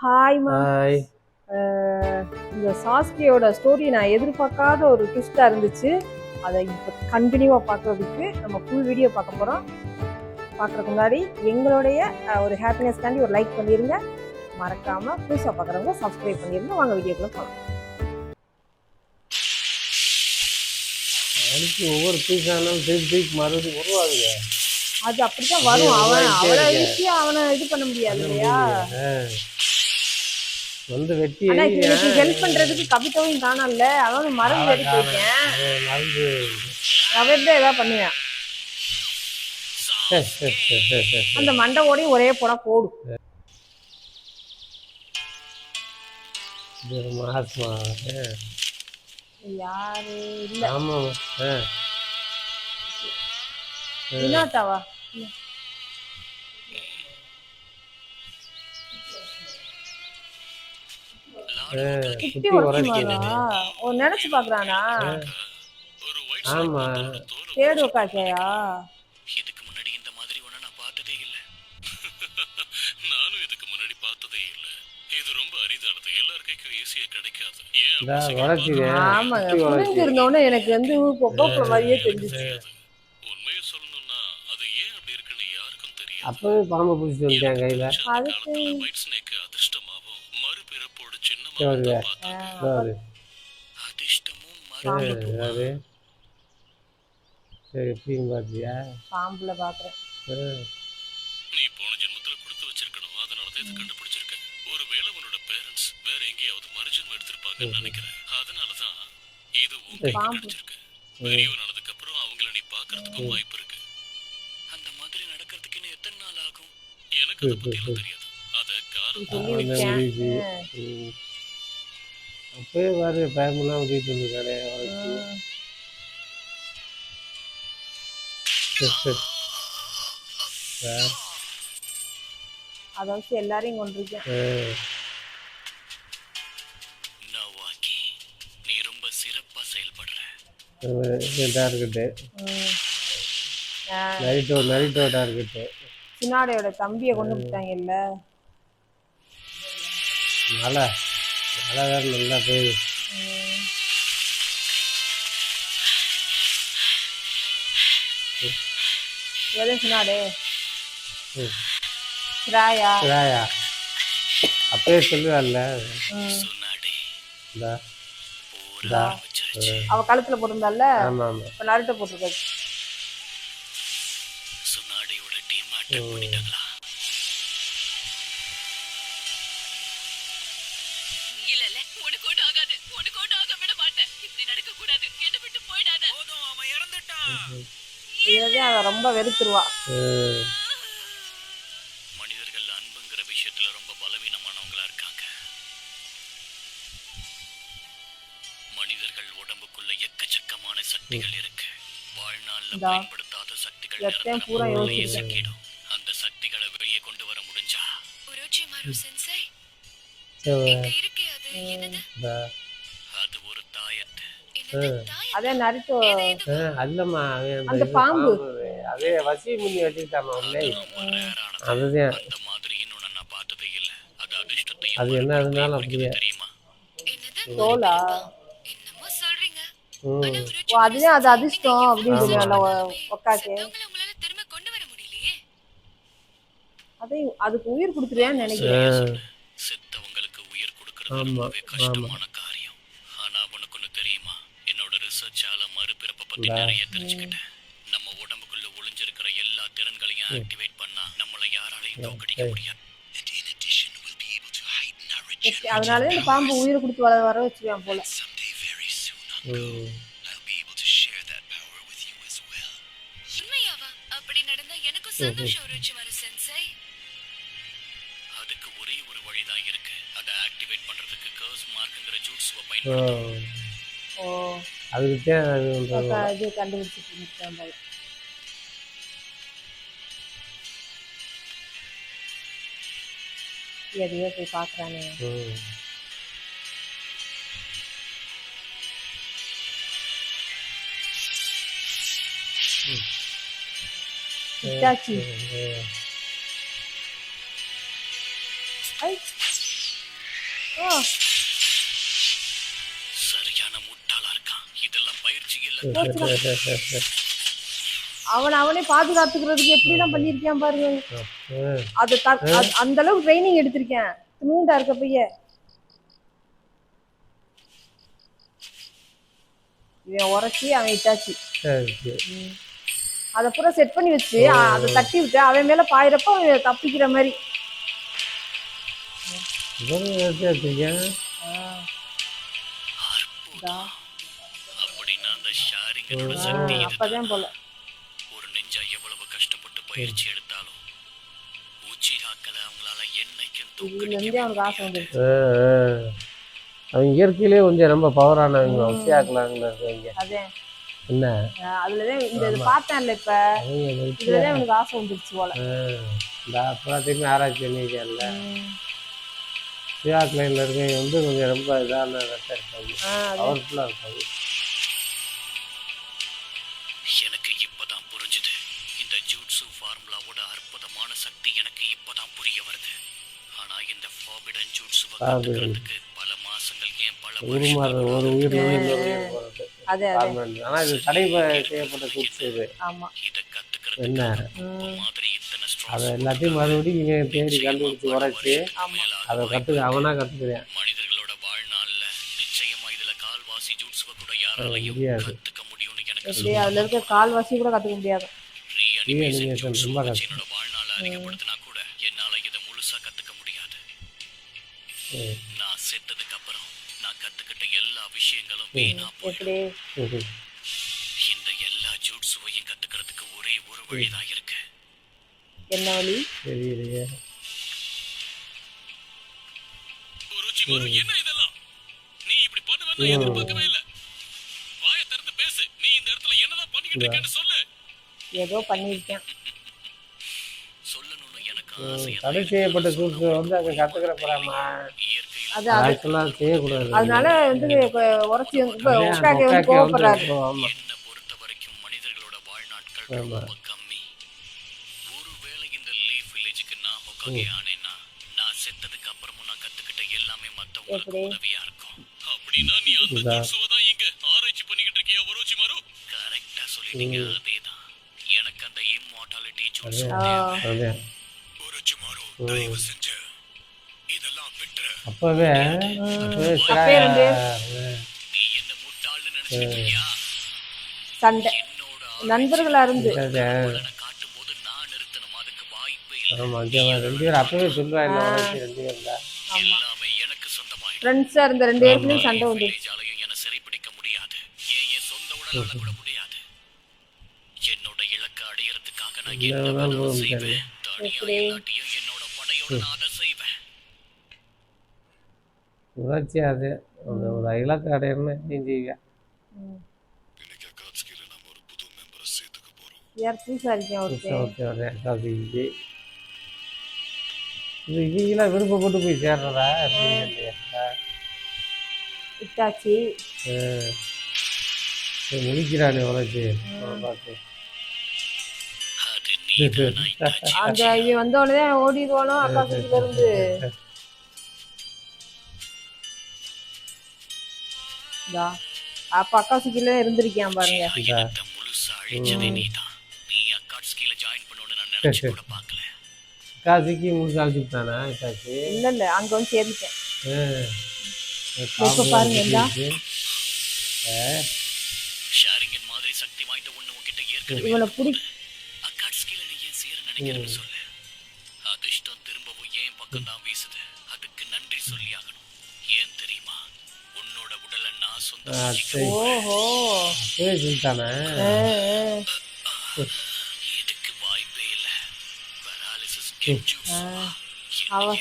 Hi ma'am. Hi. இந்த சாஸ்கியோட story நான் எதிர்பார்க்காத ஒரு ட்விஸ்டாக இருந்துச்சு. அதை இப்போ கண்டினியூவாக பார்க்குறதுக்கு நம்ம ஃபுல் வீடியோ பார்க்க போகிறோம். பார்க்குறதுக்கு முன்னாடி எங்களுடைய ஒரு ஹாப்பினஸ்க்காண்டி ஒரு லைக் பண்ணிடுங்க. மறக்காமல் புதுசாக பார்க்குறவங்க சப்ஸ்கிரைப் பண்ணிடுங்க. வாங்க வீடியோக்குள்ளே போகலாம். அதுக்கு ஒவ்வொரு பீஸானாலும் திருப்பி மறுபடியும் உருவாகுங்க. அது அப்படித்தான் வரும். அவனை ஈஸியாக அவனை இது பண்ண முடியாது இல்லையா? வந்து வெட்டி எனக்கு ஹெல்ப் பண்றதுக்கு கவிதாவையும் காணல. அதாவது மருந்து எடுத்து போயிட்டேன். மருந்து அவர்தான் ஏதாவது பண்ணுவேன். அந்த மண்டை ஓடையும் ஒரே போட போடும். மகாத்மா யாரு இல்ல. ஆமா வினோட்டாவா? குட்டி உடைச்சுமாரா? ஓ, நினைச்சு பாக்குறானா? ஆமா, தேடு உக்காக்கையா? இதுக்கு முன்னாடி இந்த மாதிரி ஒண்ணு நான் பார்த்ததே இல்ல. நானும் இதுக்கு முன்னாடி பார்த்ததே இல்ல. இது ரொம்ப அரிதானது. எல்லார் கைக்கும் ஈஸியா கிடைக்காது. ஆமா, புரிஞ்சு இருந்தோன்னு எனக்கு வந்து பொப்போக்குற மாதிரியே தெரிஞ்சிச்சு. உண்மையை சொல்லணும்னா அது ஏன் அப்படி இருக்குன்னு யாருக்கும் தெரியாது. அப்பவே பாம்பு பிடிச்சிட்டு வந்துட்டாங்க கையில. அதுக்கு ஒயிட் ஸ்னேக் அதிர்ஷ்டமாவும் மறுபிறப்போட சின்னமா அதிர்ஷ்டமும் எப்படின்னு பாத்தியா? பாம்புல பாக்குறேன். நீ போன ஜென்மத்துல கொடுத்து வச்சிருக்கணும். அதனாலதான் இதை கண்டுபிடிச்சிருக்க. ஒருவேளை உன்னோட பேரண்ட்ஸ் வேற எங்கேயாவது மறுஜென்மம் எடுத்திருப்பாங்கன்னு நினைக்கிறேன். அதனாலதான் இது உங்களுக்கு கிடைச்சிருக்கு. பெரியவனானதுக்கு அப்புறம் அவங்கள நீ பாக்குறதுக்கும் வாய்ப்பு இருக்கு. அந்த மாதிரி நடக்கிறதுக்கு இன்னும் எத்தனை நாள் ஆகும் எனக்கு அதை பத்தி எல்லாம் தெரியாது. அத காலம் அப்பவே பாரு பயமெல்லாம் ஊட்டிட்டு இருக்கானே. அதை வச்சு எல்லாரையும் கொண்டிருக்கேன். நீ ரொம்ப சிறப்பா செயல்படுற. நரிட்டோ டார்கெட். சின்னாடையோட தம்பியை கொண்டு விட்டாங்கல்ல. மழை வேற நல்லா பெய்யுது. சின்னாடே சிராயா அப்பயே சொல்லுவாள்ல, அவ கழுத்துல போட்டிருந்தால. இப்ப நரிட்ட போட்டிருக்காரு. சுனாடியோட டீம் அட்டாக் பண்ணிட்டாங்களா? இல்ல உனக்கு ஒண்ணு ஆகாது. உனக்கு ஒண்ணு ஆக விட மாட்டேன். இப்படி நடக்க கூடாது. என்ன விட்டு போயிடாத. போதும், அவன் இறந்துட்டான். இதுதான் அவ ரொம்ப வெறுத்துருவா. மனிதர்கள் அன்புங்கிற விஷயத்துல ரொம்ப பலவீனமானவங்களா இருக்காங்க. மனிதர்கள் உடம்புக்குள்ள எக்கச்சக்கமான சக்திகள் இருக்கு. வாழ்நாள்ல பயன்படுத்தாத சக்திகள் சிக்கிடும். அந்த சக்திகளை வெளியே கொண்டு வர முடிஞ்சா உரோச்சிமாரு சென்சை எங்க இருக்கே அது என்னது? அது ஒரு தாயத்து. அதே நரிட்டோ அல்லம்மா அந்த பாம்பு அதே வசி முன்னி வச்சுக்கிட்டாமா உள்ளே. அதுதான் அந்த மாதிரி இன்னொன்னு நான் பார்த்ததே இல்ல. அது அதிர்ஷ்டத்தை அது என்ன இருந்தாலும் அப்படியே தெரியுமா? தோலா என்னமோ சொல்றீங்க. அதுதான் அது அதிர்ஷ்டம் அப்படின்னு சொல்லுவாங்க ஒக்காக்கே. திரும்ப கொண்டு வர முடியலையே. அதை அதுக்கு உயிர் கொடுத்துருவேன்னு நினைக்கிறேன். செத்தவங்களுக்கு உயிர் கொடுக்கறது ரொம்பவே கஷ்டமான காரியம். ஆனா உனக்கு ஒண்ணு தெரியுமா? என்னோட ரிசர்ச்சால மறுபிறப்பை பத்தி நிறைய தெரிஞ்சுக்கிட்டேன். நம்ம உடம்புக்குள்ள ஒளிஞ்சிருக்கிற எல்லா திறன்களையும் ஆக்டிவேட் பண்ணா நம்மள யாராலையும் தோக்கடிக்க முடியாது. அதனாலதான் இந்த பாம்பு உயிர் கொடுத்து வர வச்சுருவான் போல. அப்படி நடந்தா எனக்கும் சந்தோஷம். உரோச்சிமாரு சென்சை, அதுக்கு ஒரே ஒரு வழிதான் இருக்கு. அதை ஆக்டிவேட் பண்றதுக்கு கர்ஸ் மார்க்ங்கற ஜூட்ஸுவை பயன்படுத்தணும். அதுக்கு இது கண்டுபிடிச்சிட்டு இருக்கேன் போல. எதையோ போய் பாக்குறானே. இட்டாச்சி ஓ சரியான முட்டாளா இருக்கான். இதெல்லாம் பயிற்சி இல்ல. போச்சுடா. அவனே பாதுகாத்துக்கிறதுக்கு எப்படிலாம் பண்ணியிருக்கேன் பாருங்க. அது அந்த அளவுக்கு ட்ரைனிங் எடுத்திருக்கேன். நூண்டா இருக்கப்பயே இவன் உரைச்சி அவன் இட்டாச்சு. அதை பூரா செட் பண்ணி வச்சு அதை தட்டி விட்டு அவன் மேல பாயிரப்ப அவன் தப்பிக்கிற மாதிரி. அப்படின்னா அந்த ஷாரிங்கனோட சக்தி அப்பதான் போல. ஒரு நெஞ்சா எவ்வளவு கஷ்டப்பட்டு பயிற்சி எடுத்தாலும் உச்சிராக்களை அவங்களால என்னைக்கும் தூக்கடிக்க அவனுக்கு ஆசை வந்துருச்சு. அவங்க இயற்கையிலே கொஞ்சம் ரொம்ப பவரானவங்க உச்சியாக்கலாங்களா இருக்கவங்க. அதே என்ன அதுலதான் இந்த இது பார்த்தேன்ல இப்ப இதுலதான் அவனுக்கு ஆசை வந்துருச்சு போல. இந்த அப்புறத்தையுமே ஆராய்ச்சி பண்ணிக்கல. சியாக் லைன்ல இருக்கவங்க வந்து கொஞ்சம் ரொம்ப இதான இருக்காங்க, பவர்ஃபுல்லா இருக்காங்க. எனக்கு இப்பதான் புரிஞ்சுது. இந்த ஜூட்சு ஃபார்முலாவோட அற்புதமான சக்தி எனக்கு இப்பதான் புரிய வருது. ஆனா இந்த ஃபார்பிடன் ஜூட்சுவை கத்துக்கிறதுக்கு பல மாசங்கள் ஏன் பல உயிர் ஒரு உயிர் போறது. ஆனா இது தடை செய்யப்பட்ட ஜூட்சு இது. இதை கத்துக்கிறது என்ன மாதிரி இத்தனை அதை எல்லாத்தையும் மறுபடியும் நீங்க தேடி கண்டுபிடிச்சு உரைச்சு அதை அவனா கத்துக்கிறேன். மனிதர்களோட வாழ்நாள்ல நிச்சயமா இதுல கால்வாசி ஜூட்சுவை கூட யாராலையும் கத்துக்க முடியும்னு எனக்கு அதுல இருக்க கால்வாசி கூட கத்துக்க முடியாது. ரொம்ப கஷ்டம். என்னோட வாழ்நாள அதிகப்படுத்தினா கூட என்னால இதை முழுசா கத்துக்க முடியாது. நான் செத்ததுக்கு அப்புறம் நான் கத்துக்கிட்ட எல்லா விஷயங்களும் வீணா போயிடும். இந்த எல்லா ஜூட்சுவையும் கத்துக்கிறதுக்கு ஒரே ஒரு வழிதான் இருக்கு. என்ன வழி தெரியலையே. என்ன இதெல்லாம் நீ இப்படி பண்ணுவேன்னு எதிர்பார்க்கவே இல்ல. வாயை திறந்து பேசு. நீ இந்த இடத்துல என்னதான் பண்ணிக்கிட்டு இருக்கேன்னு சொல்லு. ஏதோ பண்ணிருக்கேன் சொல்லணும்னு எனக்கு ஆசை. தடை செய்யப்பட்ட ஜூட்சு வந்து அதை கத்துக்கிற போறாமா, அது அதெல்லாம் செய்யக்கூடாது. அதனால வந்து உரைச்சி கோவப்படுறாரு. என்ன பொறுத்த வரைக்கும் மனிதர்களோட வாழ்நாட்கள் ரொம்ப கம்மி. ஒருவேளை இந்த லீஃப் வில்லேஜுக்கு நான் ஹொக்காகே ஆனேன்னா நான் செத்ததுக்கு அப்புறமும் நான் கத்துக்கிட்ட எல்லாமே மத்தவங்களுக்கு உதவியா இருக்கும். அப்படின்னா நீ அந்த ஜூட்சுவை தான் இங்க ஆராய்ச்சி பண்ணிக்கிட்டு இருக்கியா ஒரோச்சிமாரு? கரெக்டா சொல்லிட்டீங்க. அதேதான் எனக்கு அந்த இம்மார்டாலிட்டி ஜூட்சு. ஒரோச்சிமாரு தயவு செஞ்சு இதெல்லாம் விட்டுரு. அப்பவே நீ என்ன முட்டாள்னு நினைச்சிட்டு இருக்கியா? சண்டை நண்பர்களா இருந்து காட்டும் போது நான் நிறுத்தணும். அதுக்கு வாய்ப்பே இல்லை. ஆமா, 2 பேர் அப்பவே சொல்லுவாங்க. 2 பேர் தான் எல்லாமே எனக்கு சொந்தமாயிடும். ஃப்ரெண்ட்ஸா இருந்த 2 பேருக்குமே சண்டை வந்து என்ன சிறைப்பிடிக்க முடியாது. என் சொந்த உடலால கூட முடியாது. என்னோட இலக்கை அடையறதுக்காக நான் என்ன வேணாலும் செய்வேன். தனியா இல்லாட்டியும் என்னோட படையோட நான் அதை செய்வேன். உணர்ச்சி அது ஒரு இலக்கு அடையணும்னு செஞ்சீங்க. யார் புதுசா இருக்கேன் இவங்களாம் விருப்பப்பட்டு போய் சேர்றதா இட்டாச்சி முடிக்கிறானே உனக்கு பார்த்து. அந்த இவன் வந்த உடனே ஓடிடுவானோ அக்கா சுத்துல இருந்து. அப்ப அக்கா சுக்கில இருந்திருக்கேன் பாருங்க. முழுசா அழிச்சதே நீதான். நீ அக்காட்ஸ்கில ஜாயின் பண்ணனும்னு நான் நினைச்சு கூட பார்க்கல. காசிக்கு முழுசா அழிச்சுட்டானா? காசி இல்ல அங்க வந்து சேர்ந்துட்டேன். இப்ப பாருங்க எல்லா ஷாரிங்கன் மாதிரி சக்தி வாய்ந்த ஒண்ணு உன்கிட்ட ஏற்கனவே இவனை புடி. அக்காட்ஸ்கில நீ ஏன் சேர நினைக்கிறேன்னு சொல்லு. அதிர்ஷ்டம் திரும்பவும் ஏன் பக்கம் தான் வீசுது. அதுக்கு நன்றி சொல்லி ஆகணும். ஏன் தெரியுமா? உன்னோட உடலை நான் சொந்தமாக்கிக்கிறேன். ஓஹோ சொல்லிட்டானே. இதுக்கு வாய்ப்பே இல்ல. Paralysis get juice. அவனை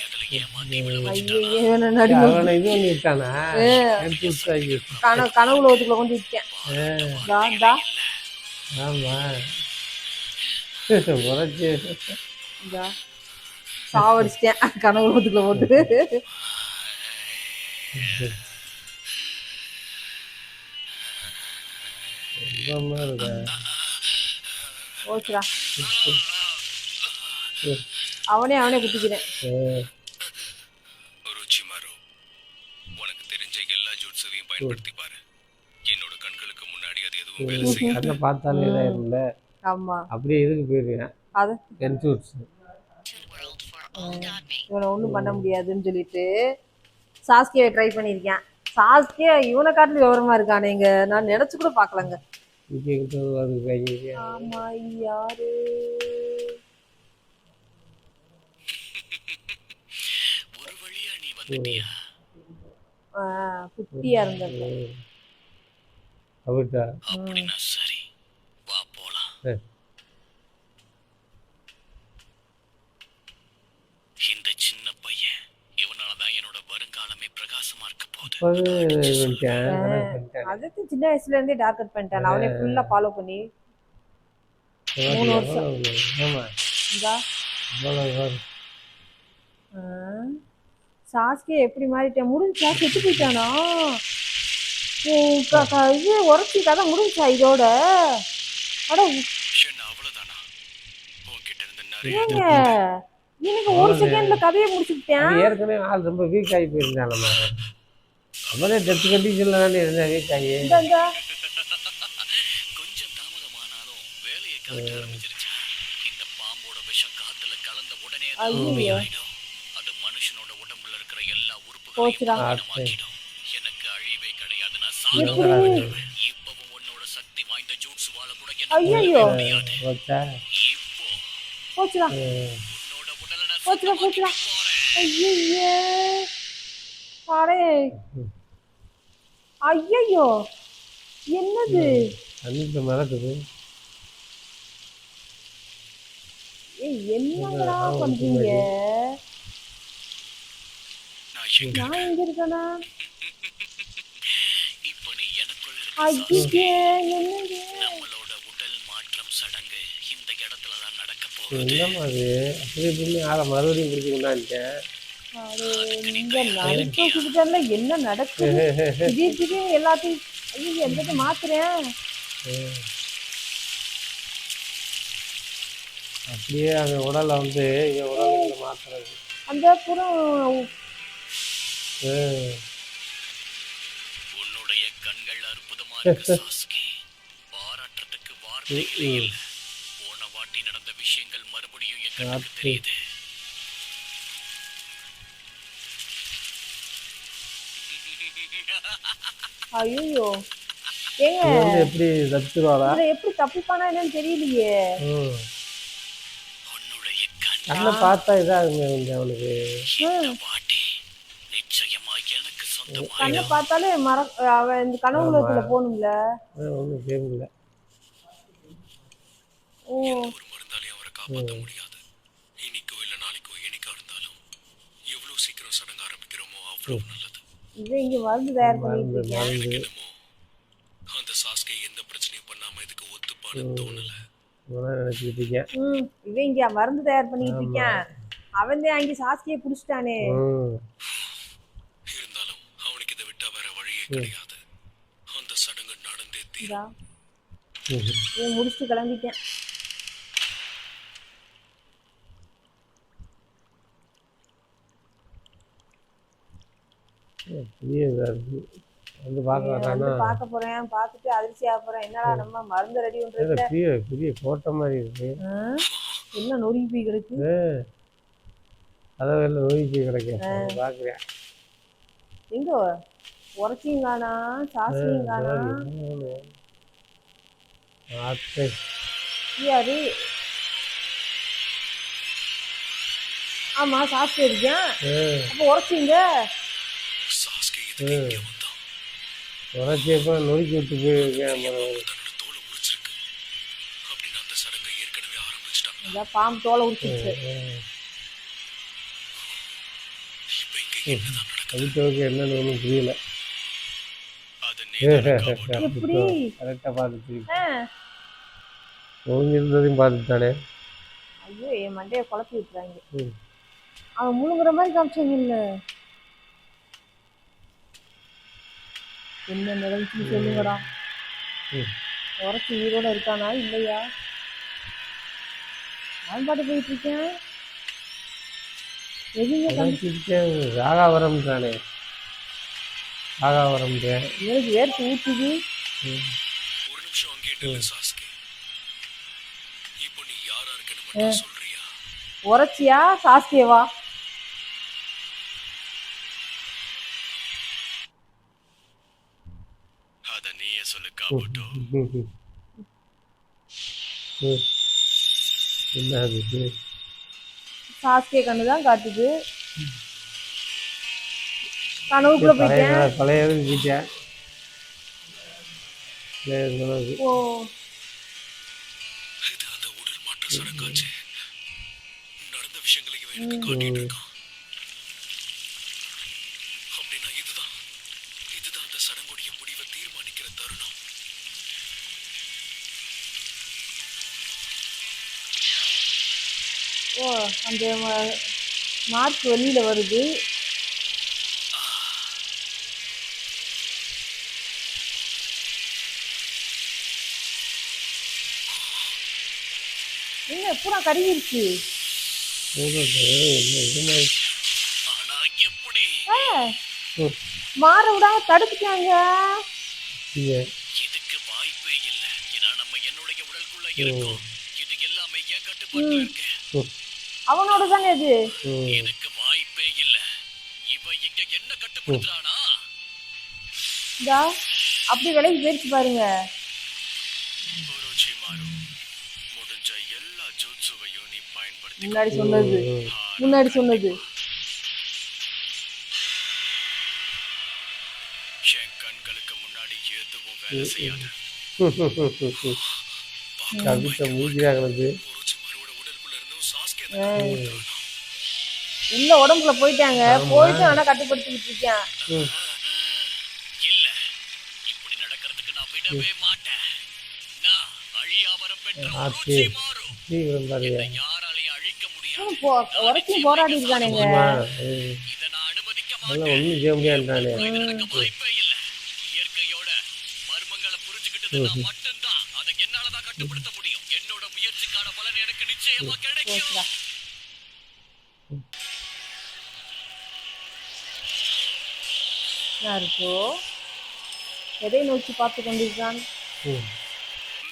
கனவுல ஒதுக்குள்ள கொண்டு விட்டேன். சாவடிச்சிட்டேன் கனவுல ஒதுக்குள்ள போட்டு. ஓச்சுடா அவனே குத்திக்கிறேன். ஒரோச்சிமாரு ஜுட்சுவையும் பயன்படுத்தி பாரு. என்னோட கண்களுக்கு முன்னாடி அது எதுவும் வேலை செய்யாது. கண்ணை பார்த்தாலே இதாயிரும்ல, ஆமா அப்படியே இதுக்கு போயிருவேன் அது கன்ஃபியூஸ். இவனை ஒன்றும் பண்ண முடியாதுன்னு சொல்லிட்டு சாஸ்கியை ட்ரை பண்ணியிருக்கேன். சாஸ்கியா இவனை காட்டிலும் விவரமா இருக்கானேங்க, நான் நினைச்சு கூட பார்க்கலங்க. இங்கே அது கையை ஆமா யாரு ஒரு வழியா நீ வந்துட்டியா? குட்டியா இருந்தது. அப்படிட்டா அப்படின்னா சரி, வா போலாம். இந்த சின்ன பையன், இவனாலதான் என்னோட வருங்காலமே பிரகாசமா இருக்க போகுது. அதுக்கு சின்ன வயசுல இருந்தே டார்க் கட் பண்ணிட்டான். அவனே ஃபுல்லா ஃபாலோ பண்ணி 3 வருஷம். இந்தா சாஸ்கே எப்படி மாறிட்டேன்? முடிஞ்சா செத்து போயிட்டானா? இது உரைச்சி கதை முடிஞ்சா இதோட? அட அவ்வளவுதானா? உன்கிட்ட இருந்து நிறைய ஏங்க எனக்கு ஒரு செகண்ட்ல கதையை முடிச்சுட்டேன். ஏற்கனவே ஆள் ரொம்ப வீக் ஆகி போயிருந்தான். நம்ம அவனே டெத் கண்டிஷன்ல தானே இருந்தா வீக் ஆகி. கொஞ்சம் தாமதமானாலும் வேலையை கலக்க ஆரம்பிச்சிருச்சு. இந்த பாம்போட விஷம் காத்துல கலந்த உடனே ஆயிடும். அது மனுஷனோட உடம்புல இருக்கிற எல்லா உறுப்புகளையும் நாசமாக்கிடும். எனக்கு அழிவே கிடையாது, நான் சாகுவேன். இப்பவும் உன்னோட சக்தி வாய்ந்த ஜூட்சுவால கூட என்ன முடியாது. இப்போ போச்சுடா உன்னோட உடலை நான் போச்சுடா போச்சுடா. ஐயோ பாரே. ஐயோ என்னது? அன்னைக்கு மறக்குது. என்னடா பண்றீங்க? நான் எங்க இருக்கேனா? இப்போ நீ எனக்குள்ள இருக்க என்னது? நம்மளோட உடல் மாற்றம் சடங்கு இந்த இடத்துல தான் நடக்க போகுது. என்ன மாதிரி அப்படி இப்படின்னு ஆளை மறுபடியும் பிடிச்சிக்கொண்டான்ட்டேன். என்ன நடக்குது? திடீர்னு எல்லாத்தையும் ஐயோ எந்த மாத்துறேன். அப்படியே அந்த உடலை வந்து உடலுக்கு மாத்துறது. அந்த புறம் உன்னுடைய கண்கள் அற்புதமா இருக்கு சாஸ்கி. பாராட்டுறதுக்கு வார்த்தைகளே இல்ல. போன வாட்டி நடந்த விஷயங்கள் மறுபடியும் என் கண்ணுக்கு தெரியுது. ஐயோ ஏங்க எப்படி தப்பிடுவாளா? எப்படி தப்பிப்பானா என்னன்னு தெரியலையே. உன்னுடைய கண்ணை பார்த்தா இதாகுங்க அவனுக்கு. வாட்டி நிச்சயமா எனக்கு சொந்தமா. கண்ணை பார்த்தாலே அவன் இந்த கனவுலகத்துல போகணும்ல. ஒன்றும் கேட்கல. ஒரு மருந்தாலையும் அவரை காப்பாற்ற முடியாது. இன்னைக்கோ இல்ல நாளைக்கோ என்னைக்கா இருந்தாலும் எவ்வளவு சீக்கிரம் சடங்கு ஆரம்பிக்கிறோமோ அவ்வளவு நல்லது. இது இங்க மருந்து தயார் பண்ணிட்டு இருக்கேன். அந்த சாஸ்கே எந்த பிரச்சனையும் பண்ணாம இதுக்கு ஒத்துப்பான்னு தோணல. நினைச்சிட்டு இருக்கேன். இவன் இங்க மருந்து தயார் பண்ணிட்டு இருக்கேன். அவன் தான் அங்கே சாஸ்கியை புடிச்சிட்டானே. இருந்தாலும் அவனுக்கு இதை விட்டா வேற வழியே கிடையாது. அந்த சடங்கு நடந்தே தீரும். இவன் முடிச்சுட்டு கிளம்பிட்டேன். வந்து பார்க்க போறேன். பார்த்துட்டு அதிர்ச்சியா போறேன். என்னடா நம்ம மருந்து ரெடி பண்றது பெரிய கோட்டை மாதிரி இருக்கு. என்ன நொறுங்கி போய் கிடக்கு. அதான் எல்லாம் நொறுங்கி போய் கிடக்கு. பாக்குறேன் எங்க உரைச்சியும் காணா, சாசியும் காணா. யாரு? ஆமா சாஸ்கே இருக்கேன். அப்ப உரைச்சிங்க உரைச்சியப்ப நொறுக்கி விட்டு போயிருக்கேன். பாம்பு தோலை உரிச்சிருச்சு. என்னன்னு ஒன்றும் புரியல. எப்படி கரெக்டா பார்த்துட்டு இருந்ததையும் பார்த்துட்டானே. ஐயோ என் மண்டையை குழப்பி விட்டுறாங்க. அவன் முழுங்குற மாதிரி காமிச்சாங்க. இல்ல என்ன நிகழ்ச்சி சொல்லுங்கடா. உரைச்சி உயிரோட இருக்கானா இல்லையா? நான் பாட்டு போயிட்டு இருக்கேன். ராகாவரம் தானே ஆகா வர முடியாது. இவனுக்கு வேர்த்து ஊற்றுது. ஒரு நிமிஷம் அங்கே நில்லு சாஸ்கே. இப்போ நீ யாரா இருக்கன்னு மட்டும் சொல்றியா? உரைச்சியா சாஸ்கேவா? அத நீயே சொல்லு காபுட்டோ. என்ன ஆகுது? சாஸ்கே கண்ணு தான் காட்டுது. கனவுக்குள்ள போயிட்டேன். பழைய போயிட்டேன். ஓ இது அந்த உடல் மாற்ற சடங்காச்சு. நடந்த விஷயங்களை இவன் எனக்கு காட்டிட்டு இருக்கான். அப்படின்னா இதுதான் அந்த சடங்குடைய முடிவை தீர்மானிக்கிற தருணம். ஓ அந்த மார்க் வெளியில வருது. என்ன பூரா கருகிருச்சு. ஆனா எப்படி மாற விடாம தடுத்துட்டாங்க. இதுக்கு வாய்ப்பே இல்ல. ஏன்னா நம்ம என்னுடைய உடலுக்குள்ள இருக்கோம். இது எல்லாமே என் கட்டுப்பாட்டுல இருக்கு. அவனோட தானே இது. இதுக்கு வாய்ப்பே இல்ல. இவன் இங்க என்ன கட்டுப்படுத்துறானா? இதா அப்படி விலைக்கு போயிடுச்சு பாருங்க. ஒரோச்சிமாரு, முடிஞ்ச எல்லா ஜூட்சுவையும் நீ பயன்படுத்தி முன்னாடி சொன்னது என் கண்களுக்கு முன்னாடி எதுவும் வேலை செய்யாது. ஒரோச்சிமாரோட உடலுக்குள்ள இருந்தும் சாஸ்கே உள்ள உடம்புல போயிட்டாங்க. போயிட்டு ஆனா கட்டுப்படுத்திக்கிட்டு இருக்கேன். இல்ல, இப்படி நடக்கிறதுக்கு நான் விடவே மாட்டேன். நான் அழியாவரம் பெற்ற ஒரோச்சிமாரு. என்னை யாராலையும் அழிக்க முடியாது. உரைக்கும் போராடி இருக்கானுங்க. இதை நான் அனுமதிக்க மாட்டேன். இது நடக்க வாய்ப்பே இல்ல. இயற்கையோட மர்மங்களை புரிஞ்சுக்கிட்டது நான் மட்டும்தான். அதை என்னாலதான் கட்டுப்படுத்த முடியும். என்னோட முயற்சிக்கான பலன் எனக்கு நிச்சயமா கிடைக்கும். யாருக்கோ எதை நோக்கி பார்த்து கொண்டிருக்கான்?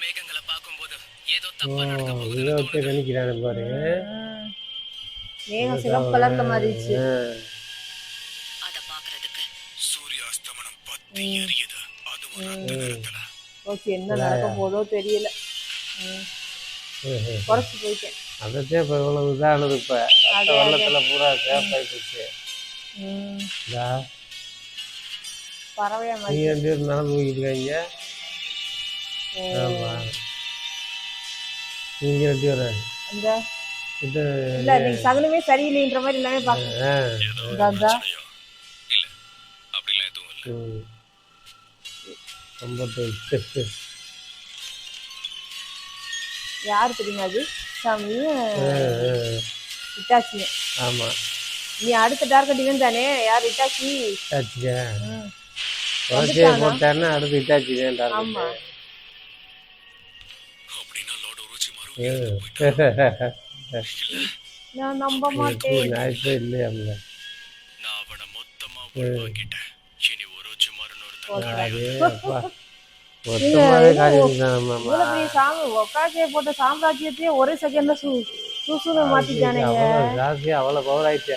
மேகங்களை பார்க்கும்போது ஏதோ தப்பா நடக்க போகுது நினைக்கிறான் பாரு. மேகம் சிவப்பு கலர்ல மாறிடுச்சு. அத பாக்குறதுக்கு சூரிய அஸ்தமனம் பத்தி எரியுது. அது ஒரு அந்த நேரத்துல ஓகே என்ன நடக்க போதோ தெரியல. குறைச்சு போயிட்டேன். அதே இப்போ இவ்வளவு இதானது. இப்போ அந்த வெள்ளத்தில் பூரா சேஃபாகி போச்சு. பறவையா நீ 2 பேரும் நடந்து போய்கிட்டு இருக்காங்க. ஆமாம் நீங்க 2 பேரும் அந்த இல்ல நீங்க சகலமே சரியில்லைன்ற மாதிரி எல்லாமே பாக்குறேன். இல்ல அப்படிலாம் எதுவும் இல்ல. யாரு தெரியுமா அது? சாமியும் இட்டாச்சியும். ஆமா நீ அடுத்த டார்கெட் இவன் தானே? யார்? இட்டாச்சி. போட்டாருன்னா அடுத்து இட்டாச்சி தான். ஆமா அப்படின்னா லார்ட் ஒரோச்சிமாரு நான் நம்ப மாட்டேன். இல்லையா நான் அவனை மொத்தமா உள்வாங்கிட்டேன். இனி ஒரோச்சிமாருன்னு ஒருத்தன் உக்காக்கே போட்ட சாம்ராஜ்யத்தையே ஒரே செகண்ட்ல சுசுன்னு மாத்திட்டானுங்க. ஜாஸ்தி அவ்வளவு பவர் ஆயிடுச்சு.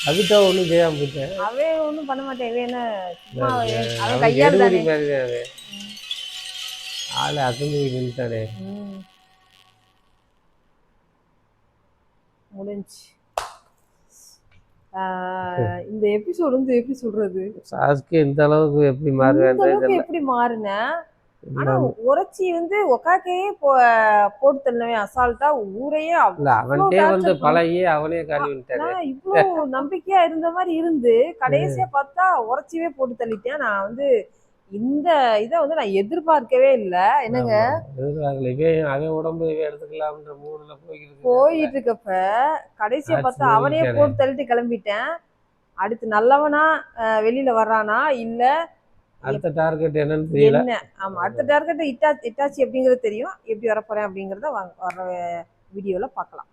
அதுதான் ஒண்ணும் செய்யாம போயிட்டேன். அவன் ஒண்ணும் பண்ண மாட்டேன். என்ன அவன் கையால் தானே ஆளு அசந்து போய் நின்றுட்டானே. முடிஞ்சு இந்த எபிசோடு வந்து எப்படி சொல்றது, சாஸ்கே இந்த அளவுக்கு எப்படி மாறுவேன் எப்படி மாறுன. ஆனா உரைச்சி வந்து ஒக்காக்கையே போட்டு தள்ளவே அசால்ட்டா ஊரையே அவன்கிட்டே வந்து பழகி அவனே காலி பண்ணிட்டாரு. இவ்வளவு நம்பிக்கையா இருந்த மாதிரி இருந்து கடைசியா பார்த்தா உரைச்சியே போட்டு தள்ளிட்டேன். நான் வந்து இந்த இதை வந்து நான் எதிர்பார்க்கவே இல்லை. என்னங்க அவன் உடம்பு எடுத்துக்கலாம்ன்ற மூடுல போயிட்டு இருக்கப்ப கடைசியா பார்த்தா அவனே போட்டு தள்ளிட்டு கிளம்பிட்டேன். அடுத்து நல்லவனா வெளியில வர்றானா இல்ல அடுத்த டார்கெட் என்னன்னு தெரியல. ஆமா அடுத்த டார்கெட் இட்டாச்சி அப்படிங்கிறது தெரியும். எப்படி வரப்போறேன் அப்படிங்கறத வர வீடியோல பார்க்கலாம்.